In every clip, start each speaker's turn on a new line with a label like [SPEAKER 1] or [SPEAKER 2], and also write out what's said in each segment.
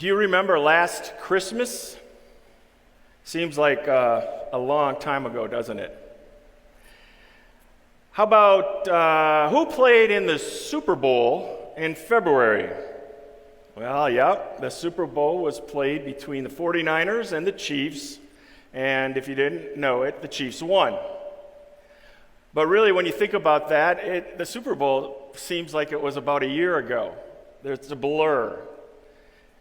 [SPEAKER 1] Do you remember last Christmas? Seems like a long time ago, doesn't it? How about who played in the Super Bowl in February? Well, yep, the Super Bowl was played between the 49ers and the Chiefs, and if you didn't know it, the Chiefs won. But really, when you think about that, the Super Bowl seems like it was about a year ago. It's a blur.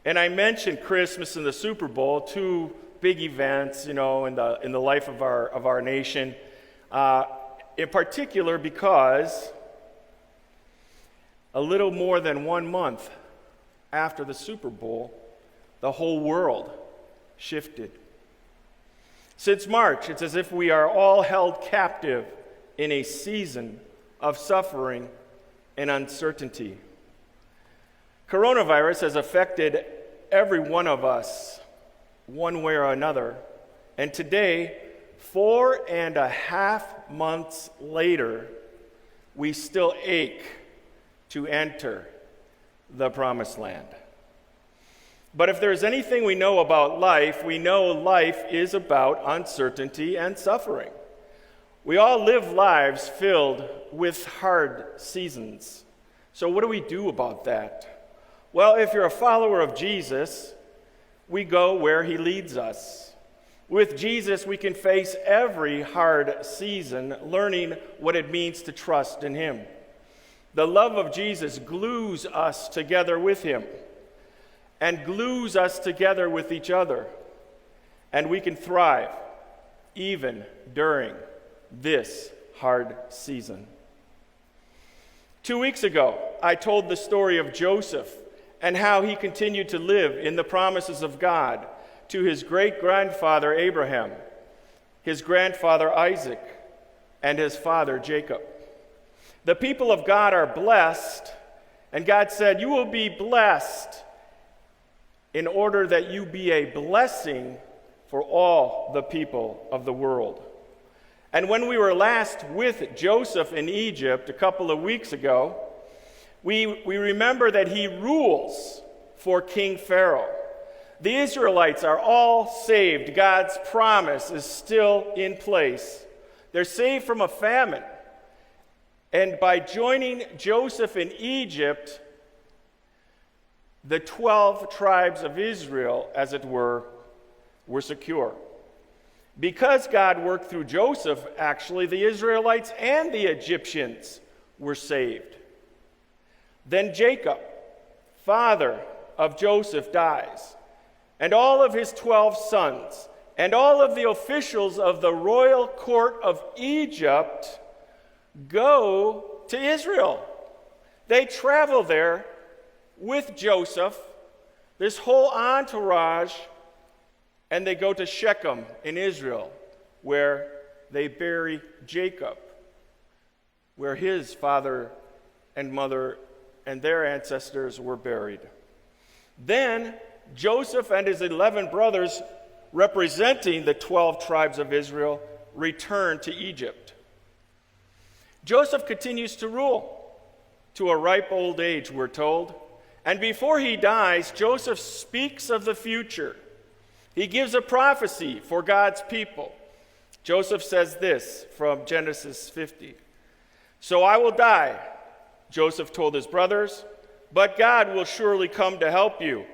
[SPEAKER 1] And I mentioned Christmas and the Super Bowl, two big events, in the life of our nation. In particular, because a little more than 1 month after the Super Bowl, the whole world shifted. Since March, it's as if we are all held captive in a season of suffering and uncertainty. Coronavirus has affected every one of us one way or another. And today, 4.5 months later, we still ache to enter the promised land. But if there's anything we know about life, we know life is about uncertainty and suffering. We all live lives filled with hard seasons. So what do we do about that? Well, if you're a follower of Jesus, we go where he leads us. With Jesus, we can face every hard season, learning what it means to trust in him. The love of Jesus glues us together with him and glues us together with each other. And we can thrive even during this hard season. 2 weeks ago, I told the story of Joseph and how he continued to live in the promises of God to his great-grandfather Abraham, his grandfather Isaac, and his father Jacob. The people of God are blessed, and God said, "You will be blessed in order that you be a blessing for all the people of the world." And when we were last with Joseph in Egypt a couple of weeks ago, we remember that he rules for King Pharaoh. The Israelites are all saved. God's promise is still in place. They're saved from a famine. And by joining Joseph in Egypt, the 12 tribes of Israel, as it were secure. Because God worked through Joseph, actually, the Israelites and the Egyptians were saved. Then Jacob, father of Joseph, dies, and all of his 12 sons and all of the officials of the royal court of Egypt go to Israel. They travel there with Joseph, this whole entourage, and they go to Shechem in Israel, where they bury Jacob, where his father and mother and their ancestors were buried. Then Joseph and his 11 brothers, representing the 12 tribes of Israel, return to Egypt. Joseph continues to rule to a ripe old age, we're told. And before he dies, Joseph speaks of the future. He gives a prophecy for God's people. Joseph says this from Genesis 50. "So I will die," Joseph told his brothers, "but God will surely come to help you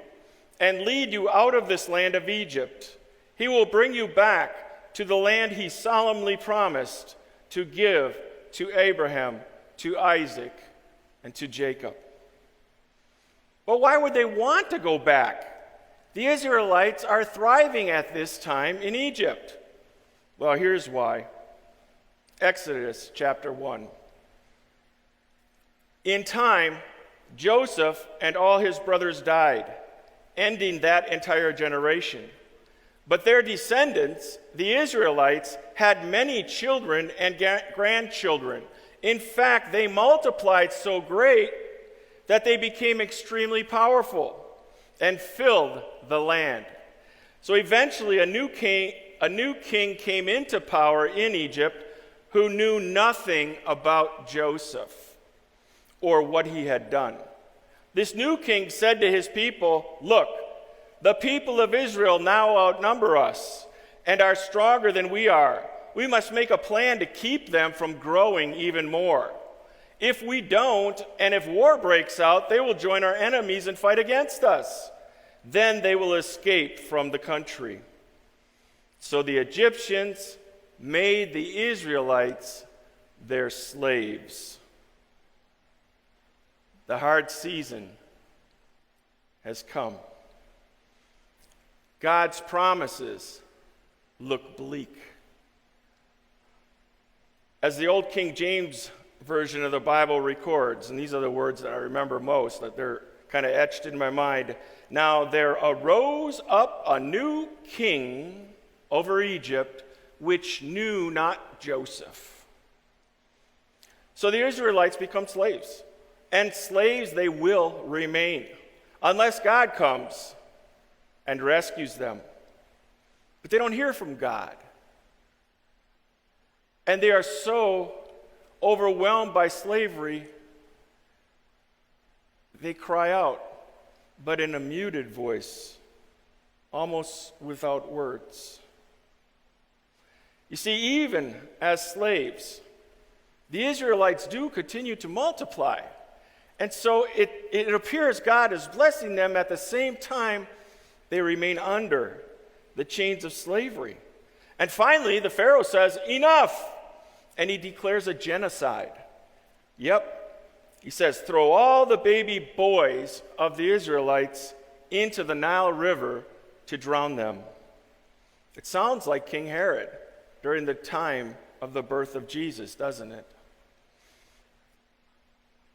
[SPEAKER 1] and lead you out of this land of Egypt. He will bring you back to the land he solemnly promised to give to Abraham, to Isaac, and to Jacob." But why would they want to go back? The Israelites are thriving at this time in Egypt. Well, here's why. Exodus chapter 1. In time, Joseph and all his brothers died, ending that entire generation. But their descendants, the Israelites, had many children and grandchildren. In fact, they multiplied so great that they became extremely powerful and filled the land. So eventually a new king came into power in Egypt who knew nothing about Joseph or what he had done. This new king said to his people, "Look, The people of Israel now outnumber us and are stronger than we are. We must make a plan to keep them from growing even more. If we don't, and if war breaks out, they will join our enemies and fight against us. Then they will escape from the country." So the Egyptians made the Israelites their slaves. The hard season has come. God's promises look bleak. As the old King James version of the Bible records, and these are the words that I remember most, that they're kind of etched in my mind. "Now there arose up a new king over Egypt, which knew not Joseph." So the Israelites become slaves, and slaves they will remain, unless God comes and rescues them. But they don't hear from God. And they are so overwhelmed by slavery, they cry out, but in a muted voice, almost without words. You see, even as slaves, the Israelites do continue to multiply. And so it appears God is blessing them at the same time they remain under the chains of slavery. And finally, the Pharaoh says, "Enough!" And he declares a genocide. Yep. He says, "Throw all the baby boys of the Israelites into the Nile River to drown them." It sounds like King Herod during the time of the birth of Jesus, doesn't it?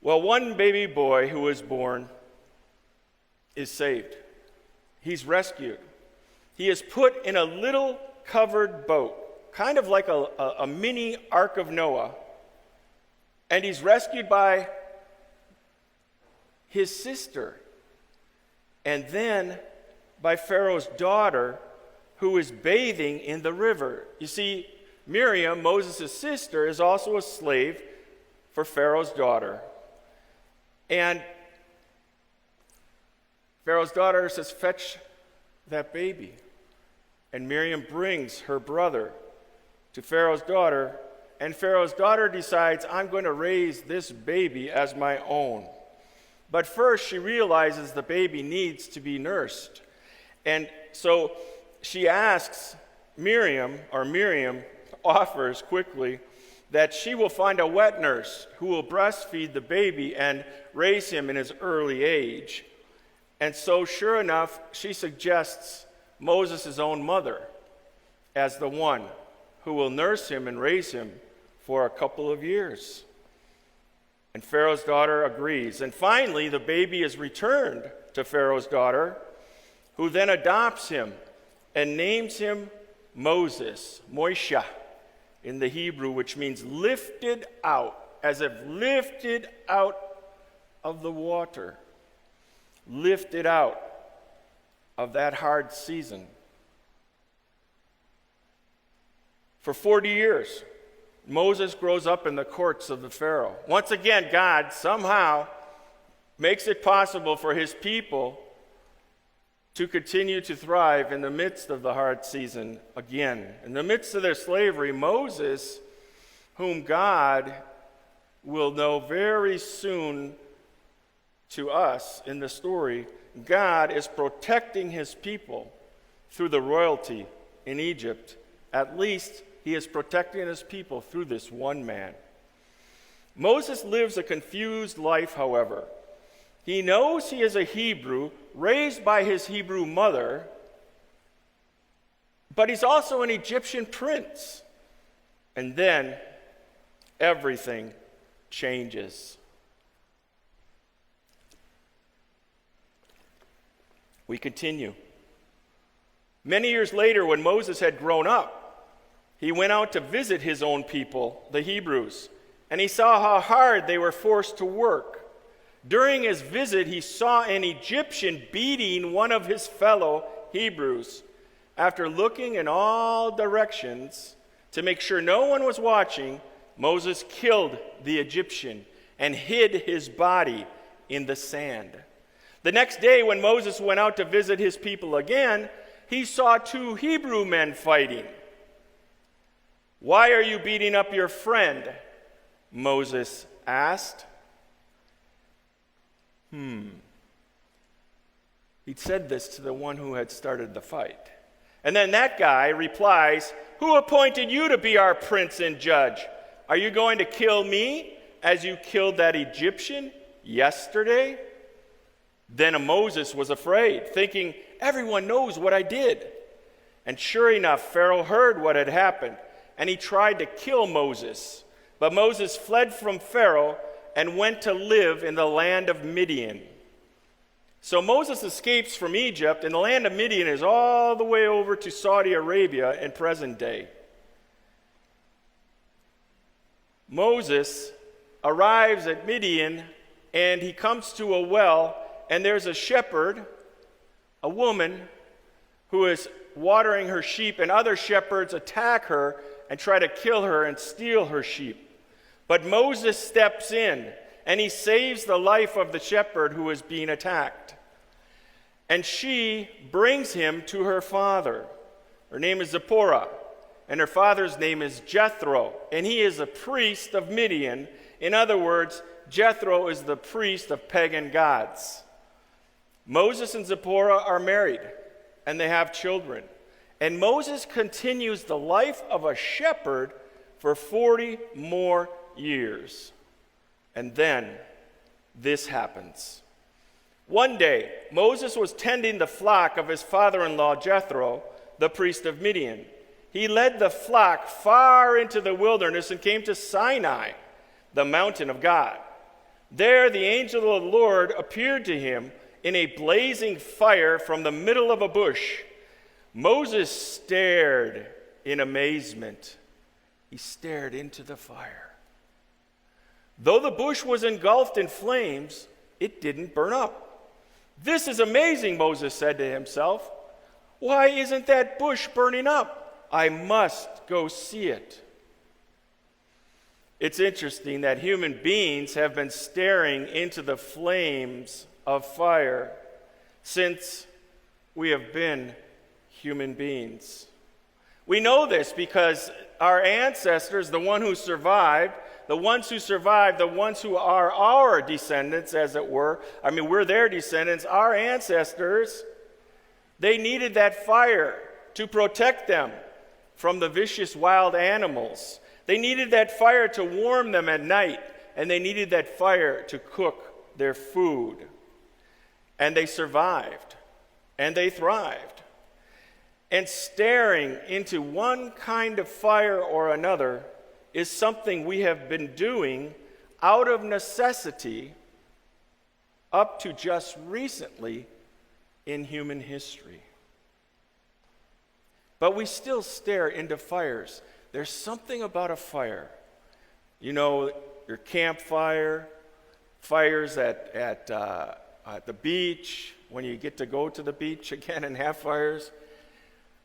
[SPEAKER 1] Well, one baby boy who was born is saved. He's rescued. He is put in a little covered boat, kind of like a mini Ark of Noah. And he's rescued by his sister, and then by Pharaoh's daughter, who is bathing in the river. You see, Miriam, Moses' sister, is also a slave for Pharaoh's daughter. And Pharaoh's daughter says, "Fetch that baby." And Miriam brings her brother to Pharaoh's daughter, and Pharaoh's daughter decides, "I'm going to raise this baby as my own." But first, she realizes the baby needs to be nursed. And so she asks Miriam offers quickly that she will find a wet nurse who will breastfeed the baby and raise him in his early age. And so, sure enough, she suggests Moses' own mother as the one who will nurse him and raise him for a couple of years. And Pharaoh's daughter agrees. And finally, the baby is returned to Pharaoh's daughter, who then adopts him and names him Moses, Moishe, in the Hebrew, which means lifted out, as if lifted out of the water, lifted out of that hard season. For 40 years, Moses grows up in the courts of the Pharaoh. Once again, God somehow makes it possible for his people to continue to thrive in the midst of the hard season again. In the midst of their slavery, Moses, whom God will know very soon to us in the story, God is protecting his people through the royalty in Egypt. At least he is protecting his people through this one man. Moses lives a confused life, however. He knows he is a Hebrew, raised by his Hebrew mother, but he's also an Egyptian prince. And then everything changes. We continue. Many years later, when Moses had grown up, he went out to visit his own people, the Hebrews, and he saw how hard they were forced to work. During his visit, he saw an Egyptian beating one of his fellow Hebrews. After looking in all directions to make sure no one was watching, Moses killed the Egyptian and hid his body in the sand. The next day, when Moses went out to visit his people again, he saw 2 Hebrew men fighting. "Why are you beating up your friend?" Moses asked. He'd said this to the one who had started the fight. And then that guy replies, "Who appointed you to be our prince and judge? Are you going to kill me as you killed that Egyptian yesterday?" Then Moses was afraid, thinking, "Everyone knows what I did." And sure enough, Pharaoh heard what had happened, and he tried to kill Moses. But Moses fled from Pharaoh and went to live in the land of Midian. So Moses escapes from Egypt, and the land of Midian is all the way over to Saudi Arabia in present day. Moses arrives at Midian, and he comes to a well, and there's a shepherd, a woman, who is watering her sheep, and other shepherds attack her and try to kill her and steal her sheep. But Moses steps in, and he saves the life of the shepherd who is being attacked. And she brings him to her father. Her name is Zipporah, and her father's name is Jethro, and he is a priest of Midian. In other words, Jethro is the priest of pagan gods. Moses and Zipporah are married, and they have children. And Moses continues the life of a shepherd for 40 more years. And then this happens. One day, Moses was tending the flock of his father-in-law Jethro, the priest of Midian. He led the flock far into the wilderness and came to Sinai, the mountain of God. There the angel of the Lord appeared to him in a blazing fire from the middle of a bush. Moses stared in amazement. He stared into the fire. Though the bush was engulfed in flames, it didn't burn up. "This is amazing," Moses said to himself. "Why isn't that bush burning up? I must go see it." It's interesting that human beings have been staring into the flames of fire since we have been human beings. We know this because our ancestors, the ones who survived, the ones who are our descendants, as it were, we're their descendants, our ancestors, they needed that fire to protect them from the vicious wild animals. They needed that fire to warm them at night, and they needed that fire to cook their food. And they survived, and they thrived. And staring into one kind of fire or another is something we have been doing out of necessity up to just recently in human history. But we still stare into fires. There's something about a fire. You know, your campfire, fires at the beach, when you get to go to the beach again and have fires.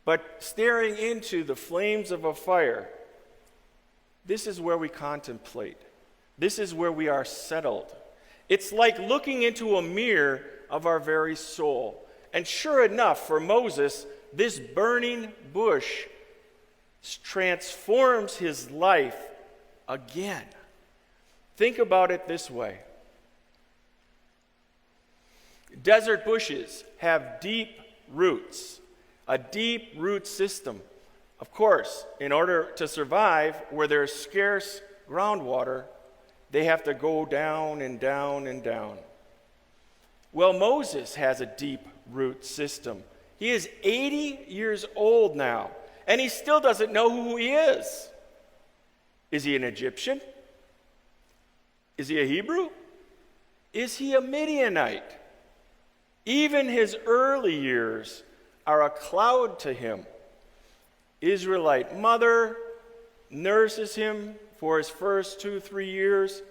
[SPEAKER 1] But staring into the flames of a fire, this is where we contemplate. This is where we are settled. It's like looking into a mirror of our very soul. And sure enough, for Moses, this burning bush transforms his life again. Think about it this way. Desert bushes have deep roots, a deep root system. Of course, in order to survive where there's scarce groundwater, they have to go down and down and down. Well, Moses has a deep root system. He is 80 years old now, and he still doesn't know who he is. Is he an Egyptian? Is he a Hebrew? Is he a Midianite? Even his early years are a cloud to him. Israelite mother nurses him for his first 2-3 years,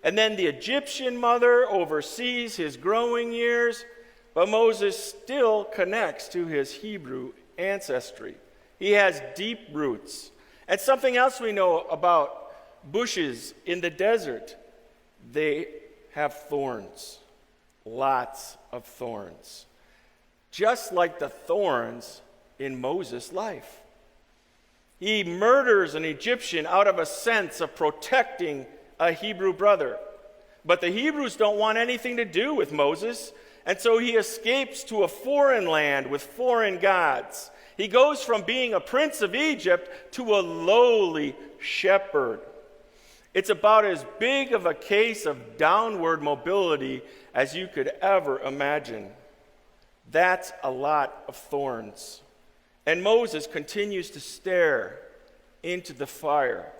[SPEAKER 1] and then the Egyptian mother oversees his growing years, but Moses still connects to his Hebrew ancestry. He has deep roots. And something else we know about bushes in the desert, they have thorns. lots of thorns, just like the thorns in Moses' life. He murders an Egyptian out of a sense of protecting a Hebrew brother. But the Hebrews don't want anything to do with Moses, and so he escapes to a foreign land with foreign gods. He goes from being a prince of Egypt to a lowly shepherd. It's about as big of a case of downward mobility as you could ever imagine. That's a lot of thorns. And Moses continues to stare into the fire.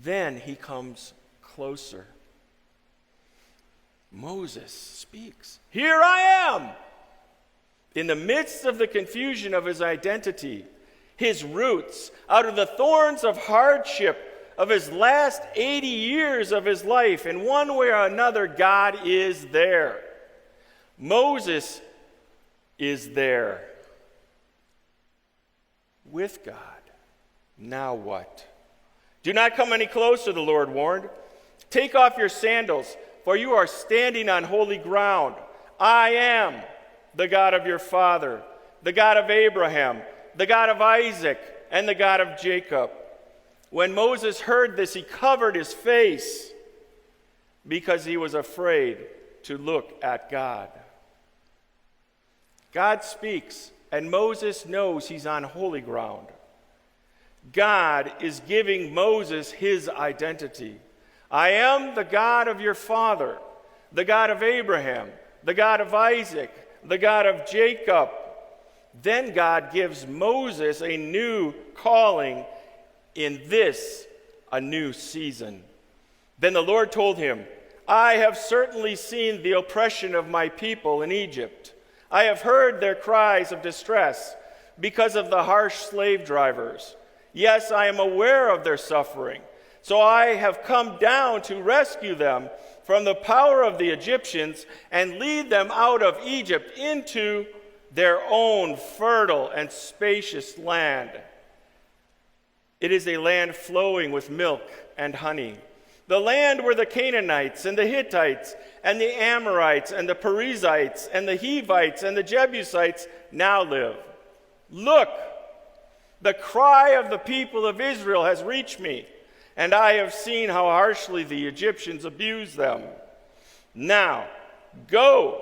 [SPEAKER 1] Then he comes closer. Moses speaks. "Here I am!" In the midst of the confusion of his identity, his roots, out of the thorns of hardship of his last 80 years of his life, in one way or another, God is there. Moses is there with God. Now what? "Do not come any closer," the Lord warned. "Take off your sandals, for you are standing on holy ground. I am the God of your father, the God of Abraham, the God of Isaac, and the God of Jacob." When Moses heard this, he covered his face because he was afraid to look at God. God speaks, and Moses knows he's on holy ground. God is giving Moses his identity. "I am the God of your father, the God of Abraham, the God of Isaac, the God of Jacob." Then God gives Moses a new calling in this, a new season. Then the Lord told him, "I have certainly seen the oppression of my people in Egypt. I have heard their cries of distress because of the harsh slave drivers. Yes, I am aware of their suffering. So I have come down to rescue them from the power of the Egyptians and lead them out of Egypt into their own fertile and spacious land. It is a land flowing with milk and honey. The land where the Canaanites and the Hittites and the Amorites and the Perizzites and the Hivites and the Jebusites now live. Look, the cry of the people of Israel has reached me, and I have seen how harshly the Egyptians abuse them. Now, go,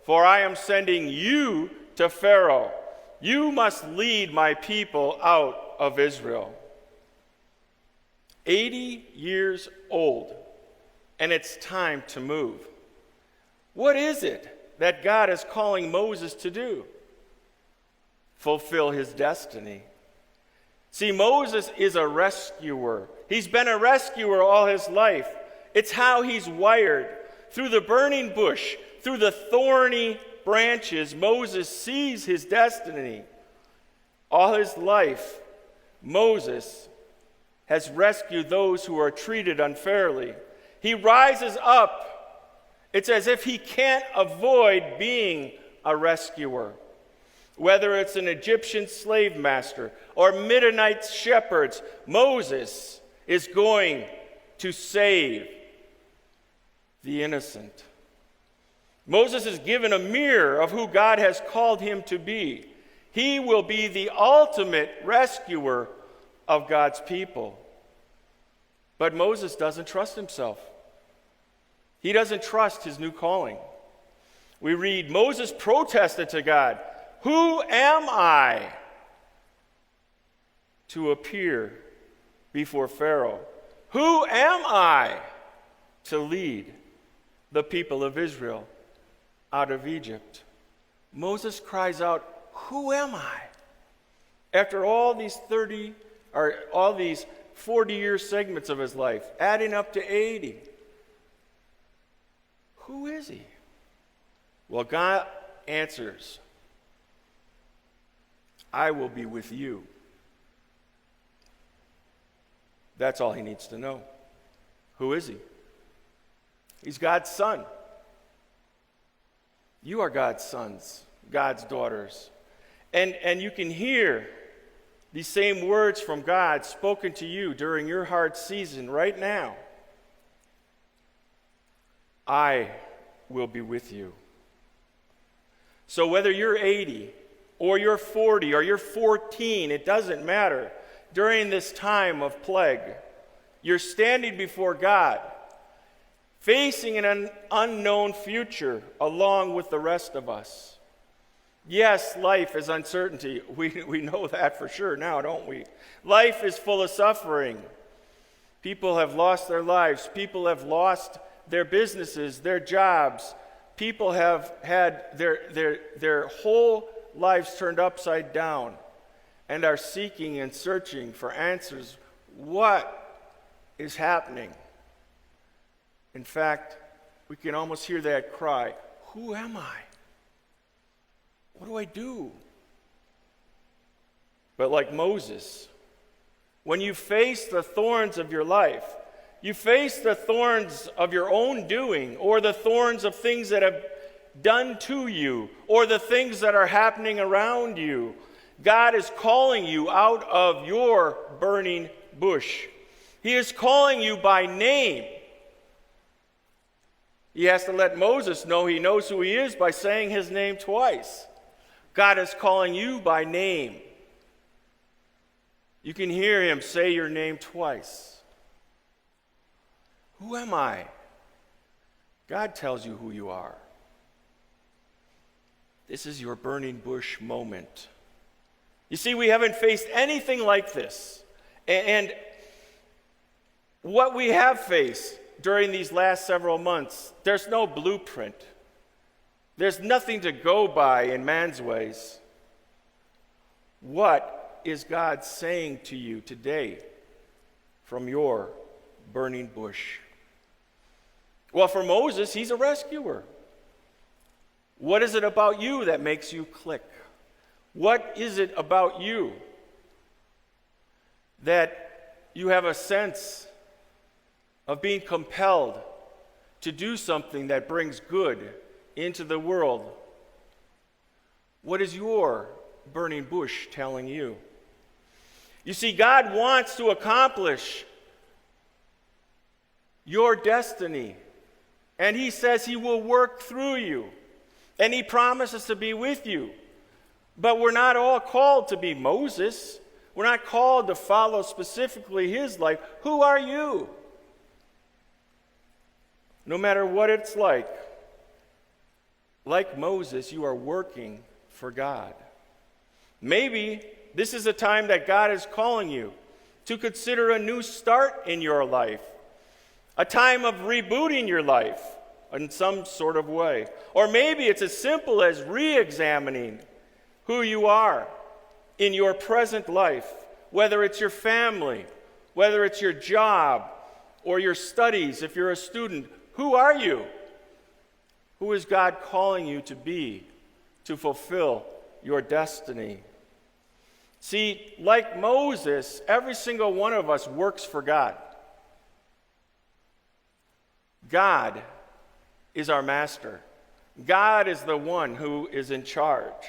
[SPEAKER 1] for I am sending you to Pharaoh. You must lead my people out of Israel." 80 years old, and it's time to move. What is it that God is calling Moses to do? Fulfill his destiny. See, Moses is a rescuer. He's been a rescuer all his life. It's how he's wired. Through the burning bush, through the thorny branches, Moses sees his destiny. All his life, Moses has rescued those who are treated unfairly. He rises up. It's as if he can't avoid being a rescuer. Whether it's an Egyptian slave master or Midianite shepherds, Moses is going to save the innocent. Moses is given a mirror of who God has called him to be. He will be the ultimate rescuer of God's people. But Moses doesn't trust himself. He doesn't trust his new calling. We read, Moses protested to God, "Who am I to appear before Pharaoh? Who am I to lead the people of Israel out of Egypt?" Moses cries out, "Who am I?" After all these 40-year segments of his life, adding up to 80. Who is he? Well, God answers, "I will be with you." That's all he needs to know. Who is he? He's God's son. You are God's sons, God's daughters. And you can hear these same words from God spoken to you during your hard season right now. I will be with you. So whether you're 80 or you're 40 or you're 14, it doesn't matter. During this time of plague, you're standing before God, facing an unknown future along with the rest of us. Yes, life is uncertainty. We know that for sure now, don't we? Life is full of suffering. People have lost their lives. People have lost their businesses, their jobs. People have had their whole lives turned upside down and are seeking and searching for answers. What is happening? In fact, we can almost hear that cry, who am I? What do I do? But like Moses, when you face the thorns of your life, you face the thorns of your own doing, or the thorns of things that have done to you, or the things that are happening around you, God is calling you out of your burning bush. He is calling you by name. He has to let Moses know he knows who he is by saying his name twice. God is calling you by name. You can hear him say your name twice. Who am I? God tells you who you are. This is your burning bush moment. You see, we haven't faced anything like this. And what we have faced during these last several months, there's no blueprint. There's nothing to go by in man's ways. What is God saying to you today from your burning bush? Well, for Moses, he's a rescuer. What is it about you that makes you click? What is it about you that you have a sense of being compelled to do something that brings good into the world? What is your burning bush telling you? You see, God wants to accomplish your destiny, and he says he will work through you, and he promises to be with you. But we're not all called to be Moses. We're not called to follow specifically his life. Who are you? No matter what it's like Moses, you are working for God. Maybe this is a time that God is calling you to consider a new start in your life, a time of rebooting your life in some sort of way. Or maybe it's as simple as re-examining who you are in your present life, whether it's your family, whether it's your job, or your studies if you're a student. Who are you? Who is God calling you to be to fulfill your destiny? See, like Moses, every single one of us works for God. God is our master. God is the one who is in charge.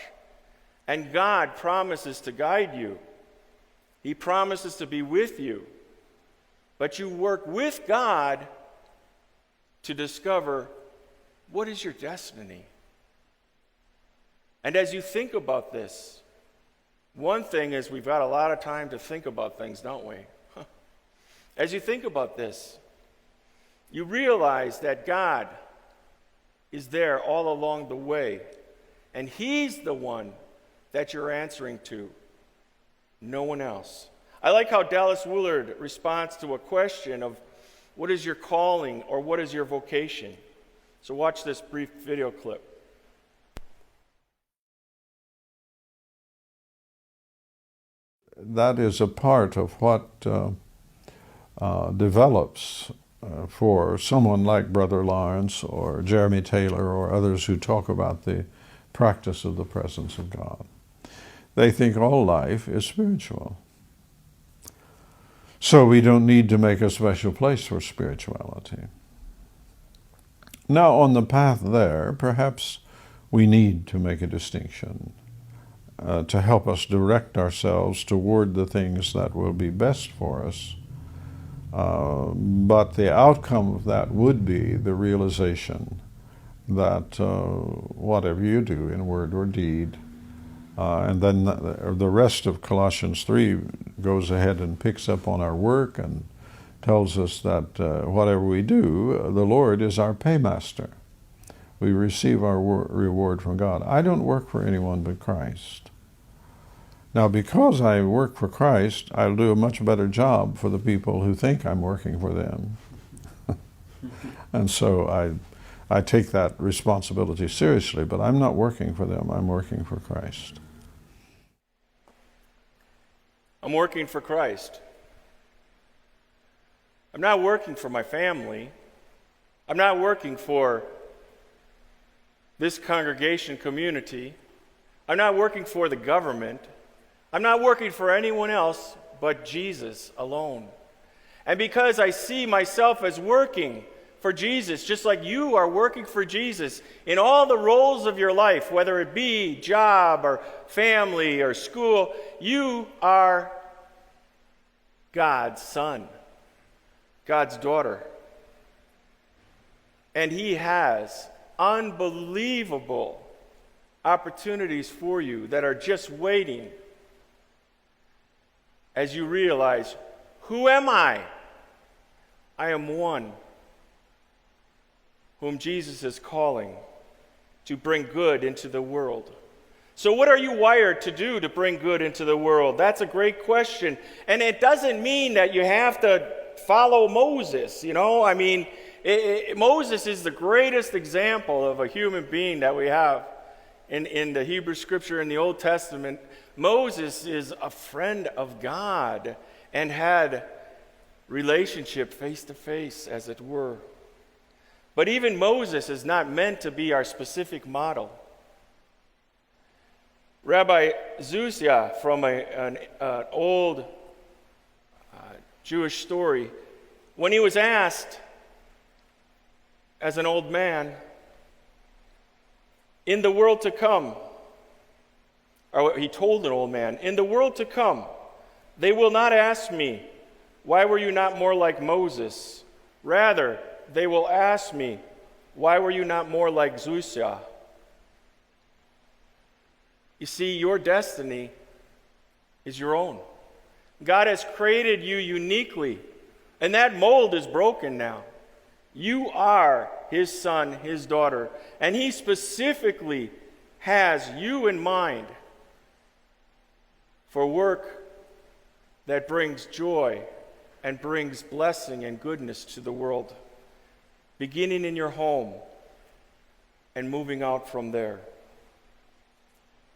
[SPEAKER 1] And God promises to guide you. He promises to be with you. But you work with God to discover what is your destiny. And as you think about this, one thing is we've got a lot of time to think about things, don't we? As you think about this, you realize that God is there all along the way, and he's the one that you're answering to, no one else. I like how Dallas Willard responds to a question of what is your calling or what is your vocation? So watch this brief video clip.
[SPEAKER 2] That is a part of what develops for someone like Brother Lawrence or Jeremy Taylor or others who talk about the practice of the presence of God. They think all life is spiritual. So we don't need to make a special place for spirituality. Now, on the path there, perhaps we need to make a distinction to help us direct ourselves toward the things that will be best for us. But the outcome of that would be the realization that whatever you do in word or deed, and then the rest of Colossians 3 goes ahead and picks up on our work and tells us that whatever we do, the Lord is our paymaster. We receive our reward from God. I don't work for anyone but Christ. Now, because I work for Christ, I'll do a much better job for the people who think I'm working for them. And so I take that responsibility seriously, but I'm not working for them. I'm working for Christ.
[SPEAKER 1] I'm working for Christ. I'm not working for my family. I'm not working for this congregation community. I'm not working for the government. I'm not working for anyone else but Jesus alone. And because I see myself as working for Jesus, just like you are working for Jesus in all the roles of your life, whether it be job or family or school, you are God's son, God's daughter. And He has unbelievable opportunities for you that are just waiting as you realize, who am I? I am one whom Jesus is calling to bring good into the world. So what are you wired to do to bring good into the world? That's a great question. And it doesn't mean that you have to follow Moses, you know? I mean, Moses is the greatest example of a human being that we have in the Hebrew Scripture in the Old Testament. Moses is a friend of God and had relationship face to face, as it were. But even Moses is not meant to be our specific model. Rabbi Zuzia, from an old Jewish story, when he was asked as an old man, in the world to come, or he told an old man, in the world to come, they will not ask me, why were you not more like Moses? Rather, they will ask me, why were you not more like Zuzia? You see, your destiny is your own. God has created you uniquely, and that mold is broken now. You are His son, His daughter, and He specifically has you in mind for work that brings joy and brings blessing and goodness to the world, beginning in your home and moving out from there.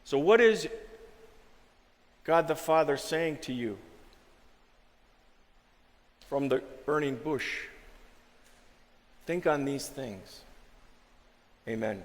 [SPEAKER 1] So what is God the Father saying to you from the burning bush? Think on these things. Amen.